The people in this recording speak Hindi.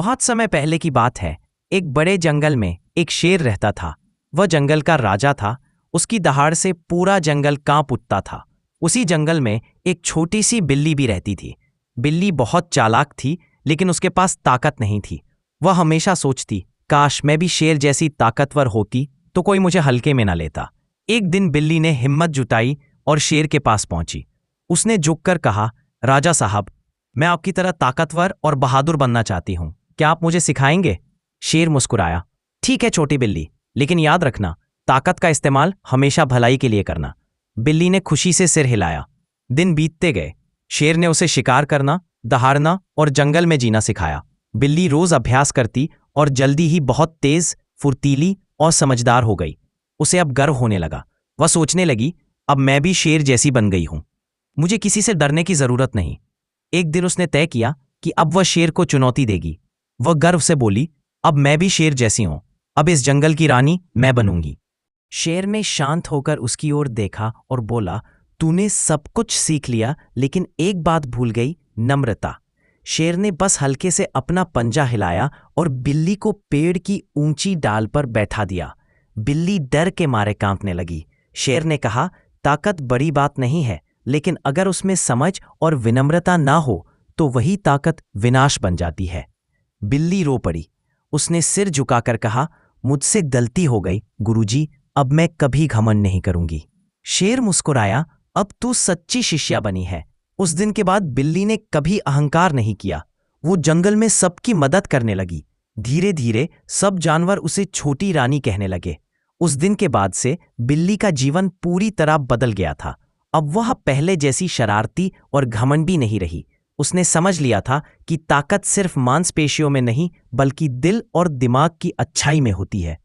बहुत समय पहले की बात है। एक बड़े जंगल में एक शेर रहता था। वह जंगल का राजा था। उसकी दहाड़ से पूरा जंगल कांप उठता था। उसी जंगल में एक छोटी सी बिल्ली भी रहती थी। बिल्ली बहुत चालाक थी, लेकिन उसके पास ताकत नहीं थी। वह हमेशा सोचती, काश मैं भी शेर जैसी ताकतवर होती तो कोई मुझे हल्के में न लेता। एक दिन बिल्ली ने हिम्मत जुटाई और शेर के पास पहुंची। उसने झुककर कहा, राजा साहब, मैं आपकी तरह ताकतवर और बहादुर बनना चाहती हूं। क्या आप मुझे सिखाएंगे? शेर मुस्कुराया, ठीक है छोटी बिल्ली, लेकिन याद रखना, ताकत का इस्तेमाल हमेशा भलाई के लिए करना। बिल्ली ने खुशी से सिर हिलाया। दिन बीतते गए। शेर ने उसे शिकार करना, दहाड़ना और जंगल में जीना सिखाया। बिल्ली रोज अभ्यास करती और जल्दी ही बहुत तेज, फुर्तीली और समझदार हो गई। उसे अब गर्व होने लगा। वह सोचने लगी, अब मैं भी शेर जैसी बन गई हूं। मुझे किसी से डरने की जरूरत नहीं। एक दिन उसने तय किया कि अब वह शेर को चुनौती देगी। वह गर्व से बोली, अब मैं भी शेर जैसी हूं। अब इस जंगल की रानी मैं बनूंगी। शेर ने शांत होकर उसकी ओर देखा और बोला, तूने सब कुछ सीख लिया, लेकिन एक बात भूल गई, नम्रता। शेर ने बस हल्के से अपना पंजा हिलाया और बिल्ली को पेड़ की ऊंची डाल पर बैठा दिया। बिल्ली डर के मारे कांपने लगी। शेर ने कहा, ताकत बड़ी बात नहीं है, लेकिन अगर उसमें समझ और विनम्रता ना हो तो वही ताकत विनाश बन जाती है। बिल्ली रो पड़ी। उसने सिर झुकाकर कहा, मुझसे गलती हो गई गुरुजी, अब मैं कभी घमंड नहीं करूंगी। शेर मुस्कुराया, अब तू सच्ची शिष्या बनी है। उस दिन के बाद बिल्ली ने कभी अहंकार नहीं किया। वो जंगल में सबकी मदद करने लगी। धीरे धीरे सब जानवर उसे छोटी रानी कहने लगे। उस दिन के बाद से बिल्ली का जीवन पूरी तरह बदल गया था। अब वह पहले जैसी शरारती और घमंडी नहीं रही। उसने समझ लिया था कि ताकत सिर्फ मांसपेशियों में नहीं, बल्कि दिल और दिमाग की अच्छाई में होती है।